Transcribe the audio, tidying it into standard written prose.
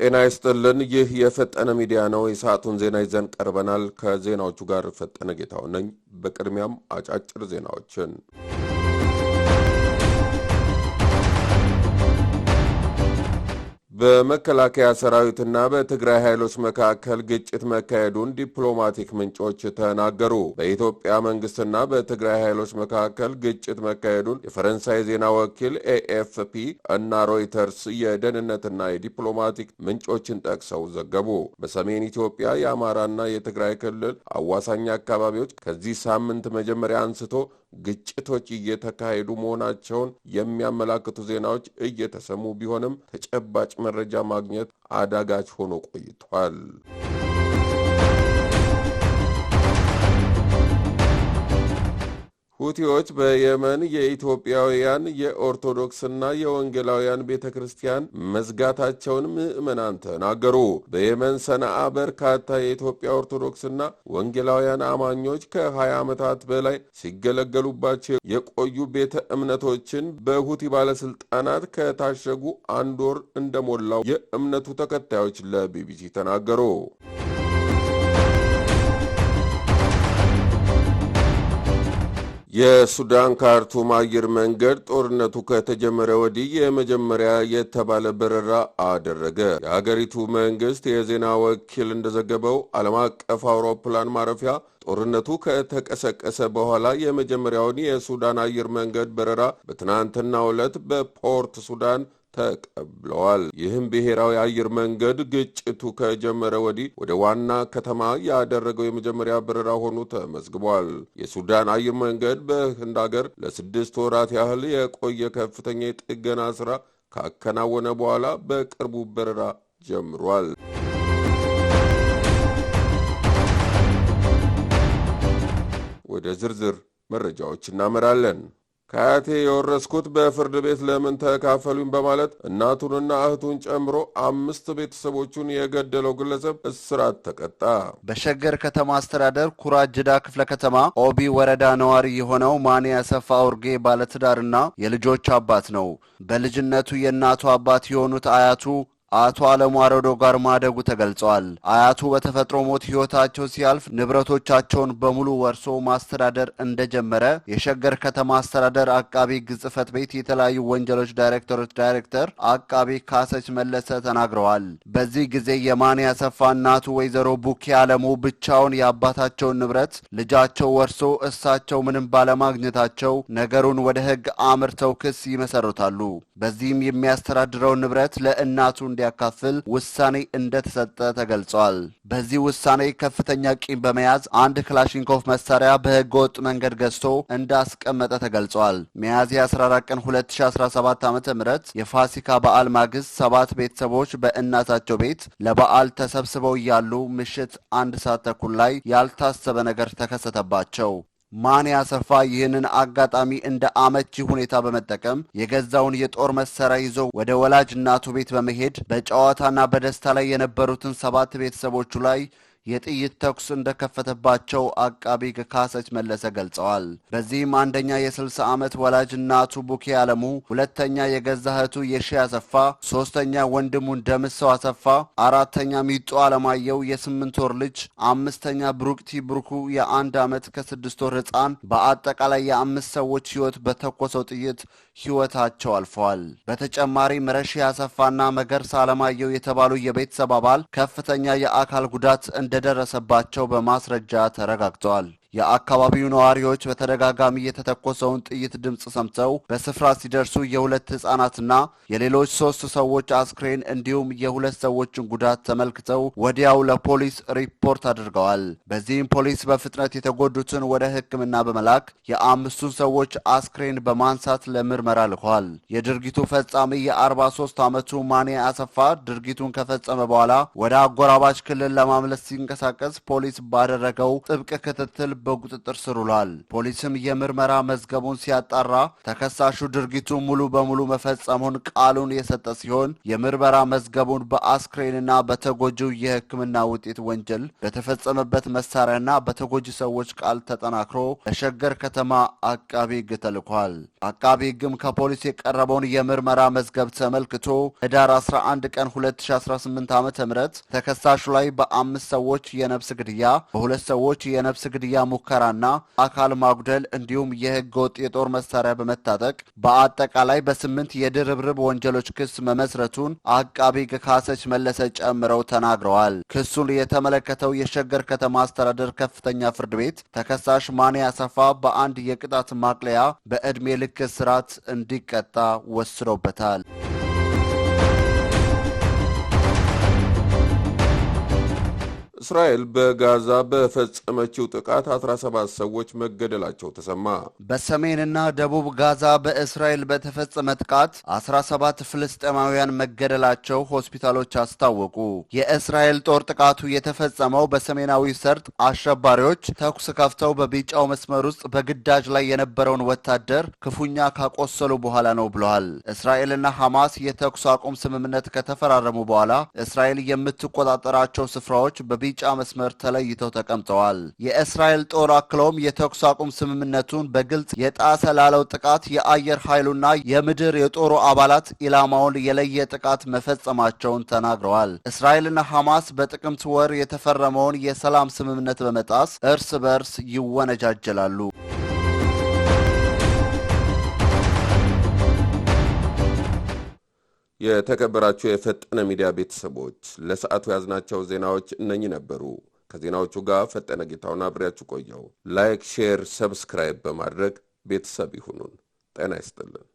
ጤና ይስጥልን ይህ የፈጠነ ሚዲያ ነው። የሰዓቱን ዜና ይዘን ቀርበናል። ከዜናዎቹ ጋር ፈጠነ ጌታው ነኝ። በቅድሚያም አጫጭር ዜናዎችን በመከላከያ ሰራዊትና በትግራይ ኃይሎች መካከል ግጭት መካሄዱን ዲፕሎማቲክ ምንጮች ተናገሩ። በኢትዮጵያ መንግስትና በትግራይ ኃይሎች መካከል ግጭት መካሄዱን የፈረንሳይ ዜና ወኪል ኤኤፍፒ እና ሮይተርስ የደህንነትና የዲፕሎማቲክ ምንጮችን ጠቅሰው ዘገቡ። በሰሜን ኢትዮጵያ የአማራና የትግራይ ክልል አዋሳኝ አካባቢዎች ከዚህ ሳምንት መጀመሪያ አንስቶ ግጭቶች እየተካሄዱ መሆናቸውን የሚያመላክቱ ዜናዎች እየተሰሙ ቢሆንም ተጨባጭ መረጃ ማግኘት አዳጋች ሆኖ ቆይቷል። ሁቲዎች በየመን የኢትዮጵያውያን የኦርቶዶክስና የወንጌላውያን ቤተክርስቲያን መዝጋታቸውን ምዕመናን ተናገሩ። በየመን ሰነአ በርካታ የኢትዮጵያ ኦርቶዶክስና ወንጌላውያን አማኞች ከ20 ዓመታት በላይ ሲገለገሉባቸው የቆዩ ቤተ እምነቶችን በሁቲ ባለስልጣናት ከታሸጉ አንድ ወር እንደሞላው የእምነቱ ተከታዮች ለቢቢሲ ተናገሩ። የሱዳን ካርቱም አየር መንገድ ጦርነቱ ከተጀመረ ወዲህ የመጀመሪያ የተባለ በረራ አደረገ። የሀገሪቱ መንግስት የዜና ወኪል እንደዘገበው ዓለም አቀፍ አውሮፕላን ማረፊያ ጦርነቱ ከተቀሰቀሰ በኋላ የመጀመሪያውን የሱዳን አየር መንገድ በረራ በትናንትናው ዕለት በፖርት ሱዳን ተቀብለዋል። ይህም ብሔራዊ አየር መንገድ ግጭቱ ከጀመረ ወዲህ ወደ ዋና ከተማ ያደረገው የመጀመሪያ በረራ ሆኖ ተመዝግቧል። የሱዳን አየር መንገድ በህንድ ሀገር ለ6 ወራት ያህል የቆየ ከፍተኛ የጥገና ስራ ካከናወነ በኋላ በቅርቡ በረራ ጀምሯል። ወደ ዝርዝር መረጃዎች እናመራለን። ከአያቴ የወረስኩት በፍርድ ቤት ለምን ተካፈሉኝ በማለት እናቱንና እህቱን ጨምሮ 5 ቤተሰቦቹን የገደለው ግለሰብ እስራት ተቀጣ። በሸገር ከተማ አስተዳደር ኩራጅዳ ክፍለ ከተማ ኦቢ ወረዳ ነዋሪ የሆነው ማኔ አሰፋ ኡርጌ ባለትዳርና የልጆች አባት ነው። በልጅነቱ የእናቱ አባት የሆኑት አያቱ አቶ አለሙ አረዶ ጋር ማደጉ ተገልጿል። አያቱ በተፈጥሮ ሞት ህይወታቸው ሲያልፍ ንብረቶቻቸውን በሙሉ ወርሶ ማስተዳደር እንደጀመረ የሸገር ከተማ አስተዳደር አቃቢ ጽሕፈት ቤት የተለያዩ ወንጀሎች ዳይሬክተር አቃቢ ካሰች መለሰ ተናግረዋል። በዚህ ጊዜ የማኔ አሰፋ እናቱ ወይዘሮ ቡኬ አለሙ ብቻውን የአባታቸውን ንብረት ልጃቸው ወርሶ እሳቸው ምንም ባለማግኘታቸው ነገሩን ወደ ህግ አምርተው ክስ ይመሰርታሉ። በዚህም የሚያስተዳድረው ንብረት ለእናቱ እንዲያካፍል ውሳኔ እንደተሰጠ ተገልጿል። በዚህ ውሳኔ ከፍተኛ ቂም በመያዝ አንድ ክላሽንኮቭ መሳሪያ በህገወጥ መንገድ ገዝቶ እንዳስቀመጠ ተገልጿል። ሚያዝያ 14 ቀን 2017 ዓ.ም የፋሲካ በዓል ማግስት 7 ቤተሰቦች በእናታቸው ቤት ለበዓል ተሰብስበው ያሉ ምሽት 1 ሰዓት ተኩል ላይ ያልታሰበ ነገር ተከሰተባቸው። ማኔ አሰፋ ይህንን አጋጣሚ እንደ አመቺ ሁኔታ በመጠቀም የገዛውን የጦር መሳሪያ ይዞ ወደ ወላጅ እናቱ ቤት በመሄድ በጨዋታና በደስታ ላይ የነበሩትን 7 ቤተሰቦቹ ላይ የጥይት ተኩስ እንደከፈተባቸው አቃቢ ካሰች መለሰ ገልጸዋል። በዚህም አንደኛ የ60 ዓመት ወላጅ እናቱ ቡኬ አለሙ፣ ሁለተኛ የገዛ እህቱ የሺ አሰፋ፣ ሶስተኛ ወንድሙን ደምሰው አሰፋ፣ አራተኛ ሚጦ አለማየሁ የ8 ወር ልጅ፣ አምስተኛ ብሩክቲ ብሩኩ የ1 ዓመት ከ6 ወር ህፃን በአጠቃላይ የ5 ሰዎች ህይወት በተኮሰው ጥይት ህይወታቸው አልፈዋል። በተጨማሪም ረሺ አሰፋና መገርሳ አለማየሁ የተባሉ የቤተሰብ አባል ከፍተኛ የአካል ጉዳት እንደደረሰባቸው በማስረጃ ተረጋግጧል። የአካባቢው ነዋሪዎች በተደጋጋሚ የተተኮሰውን ጥይት ድምጽ ሰምተው በስፍራ ሲደርሱ የሁለት ህፃናትና የሌሎች 3 ሰዎች አስክሬን እንዲሁም የሁለት ሰዎችን ጉዳት ተመልክተው ወዲያው ለፖሊስ ሪፖርት አድርገዋል። በዚህም ፖሊስ በፍጥነት የተጎዱትን ወደ ሕክምና በመላክ የ5 ሰዎች አስክሬን በማንሳት ለምርመራ ልኳል። የድርጊቱ ፈጻሚ የ43 ዓመቱ ማኔ አሰፋ ድርጊቱን ከፈጸመ በኋላ ወደ አጎራባች ክልል ለማምለስ ሲንቀሳቀስ ፖሊስ ባደረገው ጥብቅ ክትትል በቁጥጥር ስር ውሏል። ፖሊስም የምርመራ መዝገቡን ሲያጣራ ተከሳሹ ድርጊቱን ሙሉ በሙሉ መፈጸሙን ቃሉን የሰጠ ሲሆን የምርመራ መዝገቡን በአስክሬንና በተጎጂው የሕክምና ውጤት ወንጀል በተፈጸመበት መሳሪያና በተጎጂ ሰዎች ቃል ተጠናክሮ ለሸገር ከተማ አቃቢ ሕግ ተልኳል። አቃቢ ሕግም ከፖሊስ የቀረበውን የምርመራ መዝገብ ተመልክቶ ህዳር 11 ቀን 2018 ዓ.ም ተከሳሹ ላይ በ5 ሰዎች የነፍስ ግድያ፣ በ2 ሰዎች የነፍስ ግድያ ሙከራና አካል ማጉደል እንዲሁም የህገ ወጥ የጦር መሳሪያ በመታጠቅ በአጠቃላይ በ8 የድርብርብ ወንጀሎች ክስ መመስረቱን አቃቢ ሕግ ካሰች መለሰ ጨምረው ተናግረዋል። ክሱን የተመለከተው የሸገር ከተማ አስተዳደር ከፍተኛ ፍርድ ቤት ተከሳሽ ማንያ አሰፋ በአንድ የቅጣት ማቅለያ በዕድሜ ልክ እስራት እንዲቀጣ ወስኖበታል። እስራኤል በጋዛ በፈጸመችው ጥቃት 17 ሰዎች መገደላቸው ተሰማ። በሰሜንና ደቡብ ጋዛ በእስራኤል በተፈጸመ ጥቃት 17 ፍልስጤማውያን መገደላቸው ሆስፒታሎች አስታወቁ። የእስራኤል ጦር ጥቃቱ የተፈጸመው በሰሜናዊ ሰርጥ አሸባሪዎች ተኩስ ከፍተው በቢጫው መስመር ውስጥ በግዳጅ ላይ የነበረውን ወታደር ክፉኛ ካቆሰሉ በኋላ ነው ብለዋል። እስራኤልና ሐማስ የተኩስ አቁም ስምምነት ከተፈራረሙ በኋላ እስራኤል የምትቆጣጠራቸው ስፍራዎች በቢጫ መስመር ተለይተው ተቀምጠዋል። የእስራኤል ጦር አክሎም የተኩስ አቁም ስምምነቱን በግልጽ የጣሰ ላለው ጥቃት የአየር ኃይሉና የምድር የጦሩ አባላት ኢላማውን የለየ ጥቃት መፈጸማቸውን ተናግረዋል። እስራኤልና ሐማስ በጥቅምት ወር የተፈረመውን የሰላም ስምምነት በመጣስ እርስ በርስ ይወነጃጀላሉ። የተከበራችሁ የፈጠነ ሚዲያ ቤተሰቦች ለሰዓቱ ያዝናቸው ዜናዎች እነኚህ ነበሩ። ከዜናዎቹ ጋር ፈጠነ ጌታውን አብሬያችሁ ቆየው። ላይክ፣ ሼር፣ ሰብስክራይብ በማድረግ ቤተሰብ ይሁኑን። ጤና ይስጥልን።